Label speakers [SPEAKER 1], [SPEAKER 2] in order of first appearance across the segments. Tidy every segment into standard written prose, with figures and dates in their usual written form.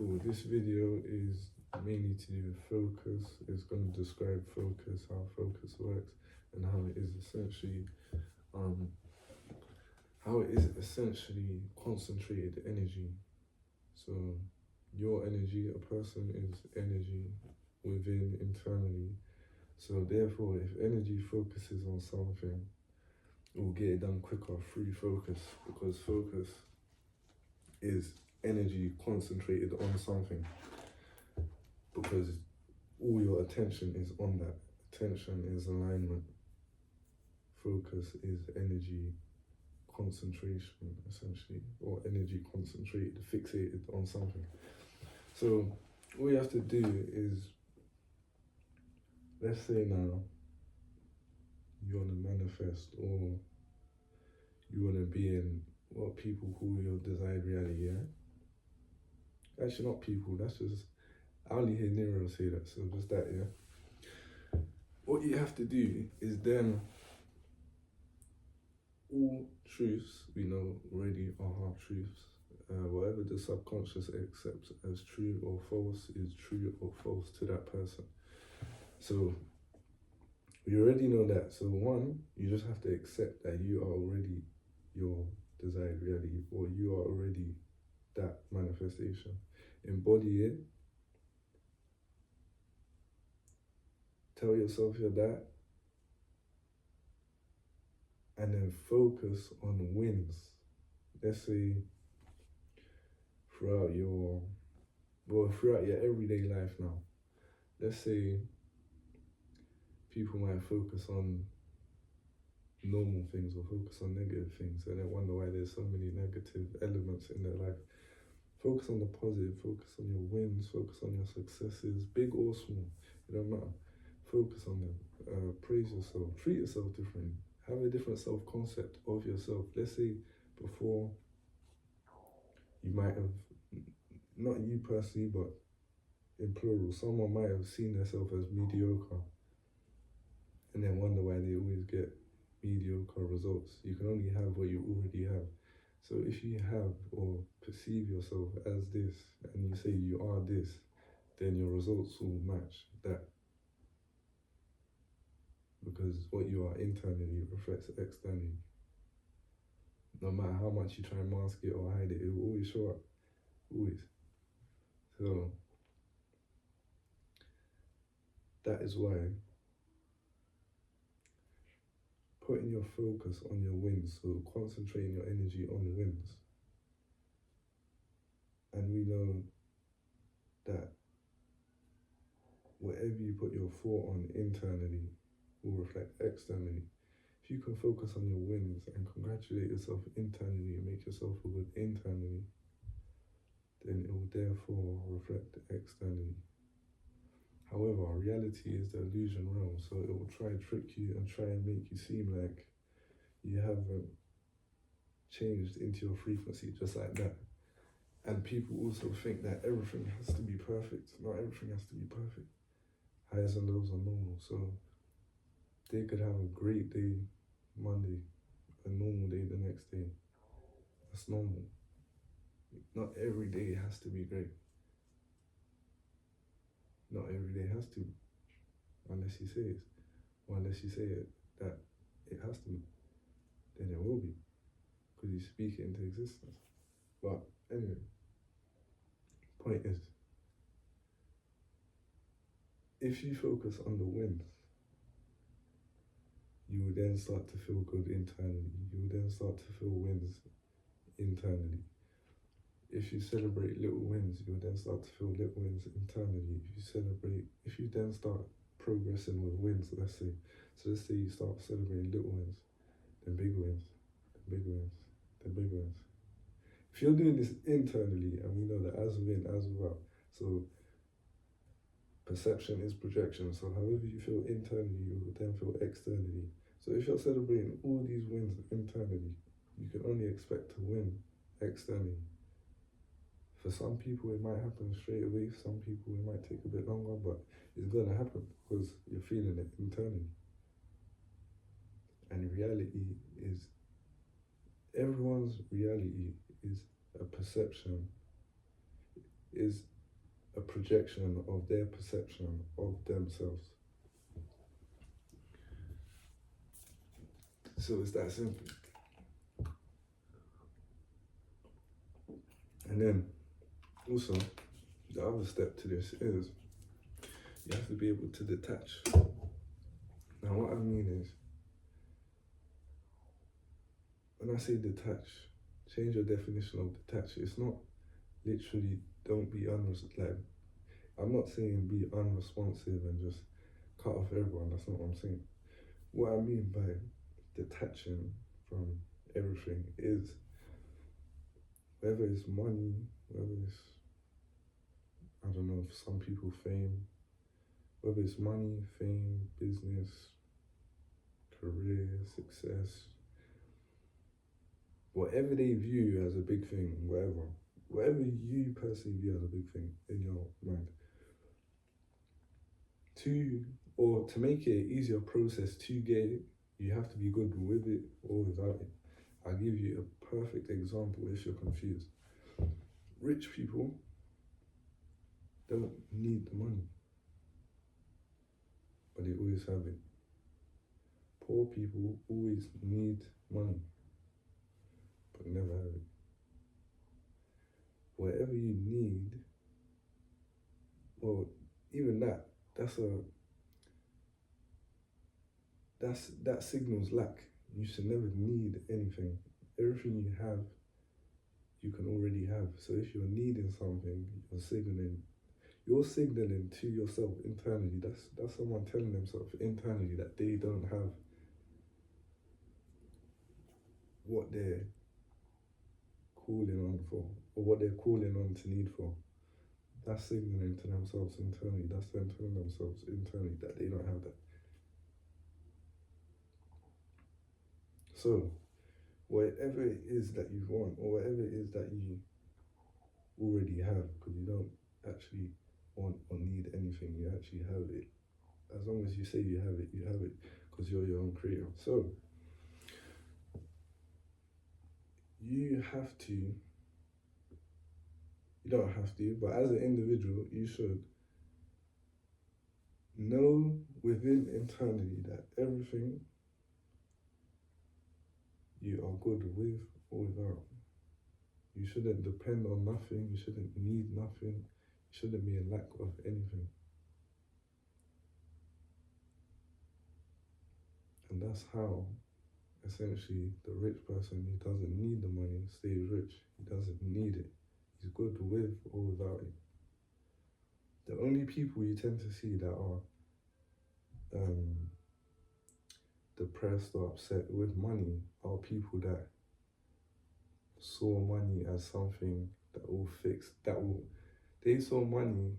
[SPEAKER 1] cool. This video is mainly to do with focus. It's going to describe focus, how focus works, and um, how it is essentially concentrated energy. So your energy, a person is energy within internally. So therefore, if energy focuses on something, it will get it done quicker through focus, because focus is energy concentrated on something, because all your attention is on that. Attention is alignment. Focus is energy concentration, essentially, or energy concentrated, fixated on something. So all you have to do is, let's say now, you want to manifest, or you want to be in what people call your desired reality, yeah? Actually, not people, that's just, I only hear Nero say that, so just that, yeah? What you have to do is then, all truths we know already are half truths. Whatever the subconscious accepts as true or false is true or false to that person. So we already know that. So one, you just have to accept that you are already your desired reality, or you are already that manifestation. Embody it. Tell yourself you're that. And then focus on wins. Let's say throughout your everyday life now. Let's say people might focus on normal things or focus on negative things, and then wonder why there's so many negative elements in their life. Focus on the positive, focus on your wins, focus on your successes, big or small, it don't matter. Focus on them, praise yourself, treat yourself differently, have a different self-concept of yourself. Let's say before, you might have, not you personally, but in plural, someone might have seen themselves as mediocre, and then wonder why they always get mediocre results. You can only have what you already have. So if you have or perceive yourself as this, and you say you are this, then your results will match that. Because what you are internally reflects externally. No matter how much you try and mask it or hide it, it will always show up. Always. So that is why putting your focus on your wins, so concentrating your energy on wins. And we know that whatever you put your thought on internally will reflect externally. If you can focus on your wins and congratulate yourself internally and make yourself feel good internally, then it will therefore reflect externally. However, reality is the illusion realm, so it will try and trick you and try and make you seem like you haven't changed into your frequency just like that. And people also think that everything has to be perfect. Not everything has to be perfect. Highs and lows are normal, so they could have a great day Monday, a normal day the next day. That's normal. Not every day has to be great. Not every day has to, unless you say it. Or unless you say it, that it has to be. Then it will be, because you speak it into existence. But anyway, point is, if you focus on the wins, you will then start to feel good internally. You will then start to feel wins internally. If you celebrate little wins, you will then start to feel little wins internally. If you then start progressing with wins, let's say you start celebrating little wins, then big wins, then big wins, then big wins. If you're doing this internally, and we know that as within, as without, so perception is projection, so however you feel internally, you will then feel externally. So if you're celebrating all these wins internally, you can only expect to win externally. For some people, it might happen straight away. Some people, it might take a bit longer, but it's going to happen because you're feeling it internally. And reality is, everyone's reality is a perception, is projection of their perception of themselves. So it's that simple. And then also, the other step to this is you have to be able to detach. Now, what I mean is, when I say detach, change your definition of detach. It's not literally don't be like, I'm not saying be unresponsive and just cut off everyone. That's not what I'm saying. What I mean by detaching from everything is whether it's money, whether it's, I don't know, for some people fame, whether it's money, fame, business, career, success, whatever they view as a big thing, whatever you personally view as a big thing in your mind, to make it an easier process to get it, you have to be good with it or without it. I'll give you a perfect example if you're confused. Rich people don't need the money, but they always have it. Poor people always need money, but never have it. Whatever you need, well, even that signals lack. You should never need anything. Everything you have, you can already have. So if you're needing something, you're signaling to yourself internally. That's someone telling themselves internally that they don't have what they're calling on for, or what they're calling on to need for. That's signaling to themselves internally. That's them telling themselves internally that they don't have that. So, whatever it is that you want, or whatever it is that you already have, because you don't actually want or need anything, you actually have it. As long as you say you have it, because you're your own creator. So, you don't have to, but as an individual, you should know within internally that everything you are good with or without. You shouldn't depend on nothing, you shouldn't need nothing, you shouldn't be in lack of anything. And that's how, essentially, the rich person who doesn't need the money stays rich. He doesn't need it. He's good with or without it. The only people you tend to see that are depressed or upset with money are people that saw money as something they saw money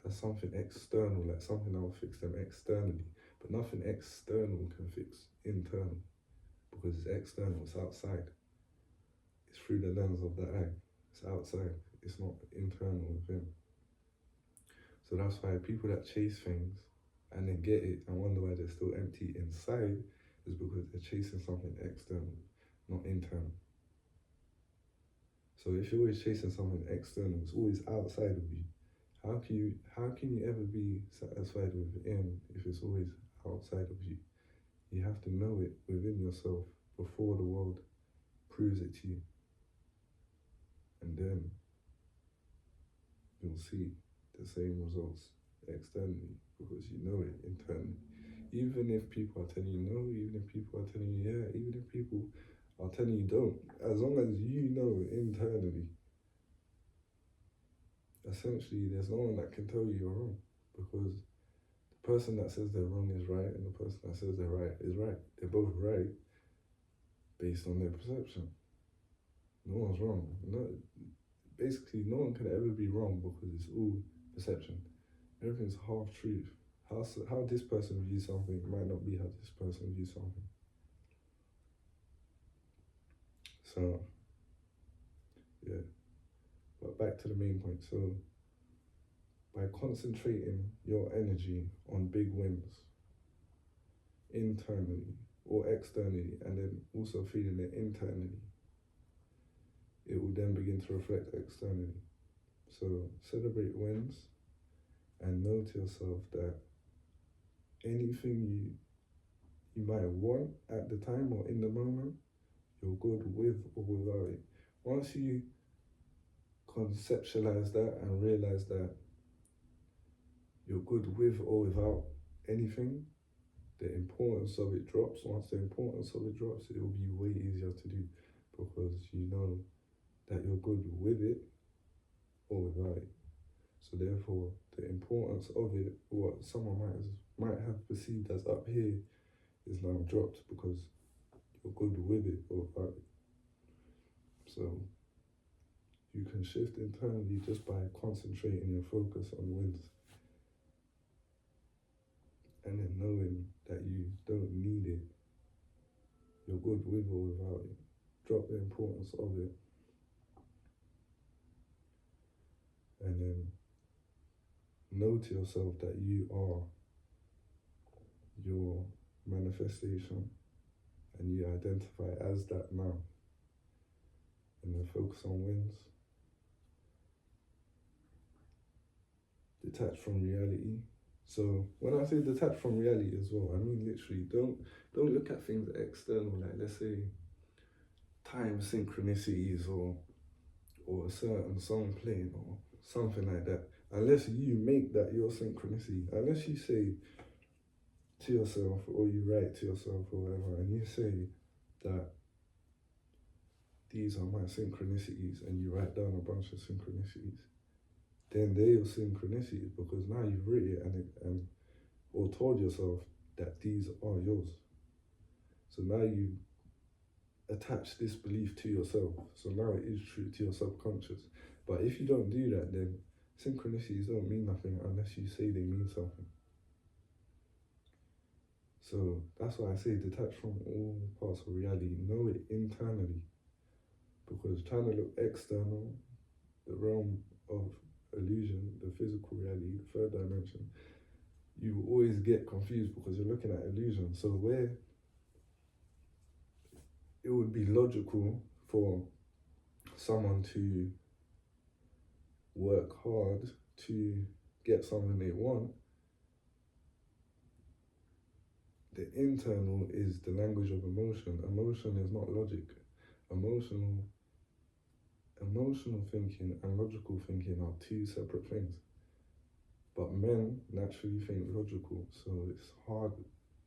[SPEAKER 1] as something external, like something that will fix them externally. But nothing external can fix internal, because it's external, it's outside. It's through the lens of the eye. It's outside, it's not internal within. So that's why people that chase things and then get it and wonder why they're still empty inside is because they're chasing something external, not internal. So if you're always chasing something external, it's always outside of you. How can you ever be satisfied within if it's always outside of you? You have to know it within yourself before the world proves it to you. And then you'll see the same results externally because you know it internally. Even if people are telling you no, even if people are telling you yeah, even if people are telling you don't, as long as you know internally, essentially there's no one that can tell you you're wrong, because the person that says they're wrong is right and the person that says they're right is right. They're both right based on their perception. No one's wrong. Basically, no one can ever be wrong because it's all perception. Everything's half truth. How this person views something might not be how this person views something. So, yeah. But back to the main point. So, by concentrating your energy on big wins, internally or externally, and then also feeling it internally, it will then begin to reflect externally. So, celebrate wins, and know to yourself that anything you might want at the time or in the moment, you're good with or without it. Once you conceptualize that and realize that you're good with or without anything, the importance of it drops. Once the importance of it drops, it will be way easier to do because you know that you're good with it or without it. So therefore, the importance of it, what someone might have perceived as up here, is now dropped because you're good with it or without it. So you can shift internally just by concentrating your focus on wins. And then knowing that you don't need it, you're good with or without it. Drop the importance of it. And then know to yourself that you are your manifestation and you identify as that now. And then focus on wins. Detach from reality. So when I say detach from reality as well, I mean literally don't look at things external, like let's say time synchronicities or a certain song playing or something like that. Unless you make that your synchronicity, unless you say to yourself or you write to yourself or whatever, and you say that these are my synchronicities and you write down a bunch of synchronicities, then they're your synchronicities because now you've written it and or told yourself that these are yours. So now you attach this belief to yourself. So now it is true to your subconscious. But if you don't do that, then synchronicities don't mean nothing unless you say they mean something. So that's why I say detach from all parts of reality. Know it internally. Because trying to look external, the realm of illusion, the physical reality, the third dimension, you will always get confused because you're looking at illusion. So where it would be logical for someone to work hard to get something they want, the internal is the language of emotion. Emotion is not logic. Emotional thinking and logical thinking are two separate things. But men naturally think logical, so it's hard,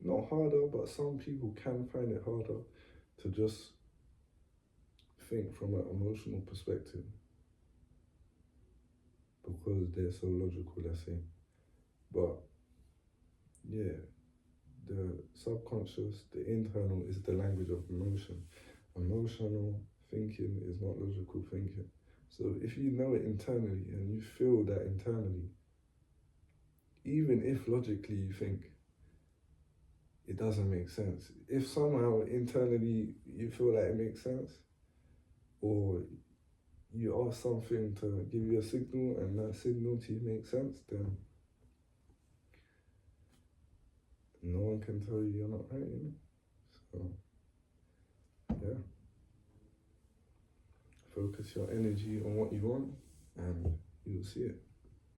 [SPEAKER 1] not harder, but some people can find it harder to just think from an emotional perspective because they're so logical, let's say. But yeah, the subconscious, the internal is the language of emotion. Emotional thinking is not logical thinking. So if you know it internally and you feel that internally, even if logically you think it doesn't make sense, if somehow internally you feel like it makes sense, or you ask something to give you a signal and that signal to you makes sense, then no one can tell you you're not right, you know? So, yeah. Focus your energy on what you want and you'll see it.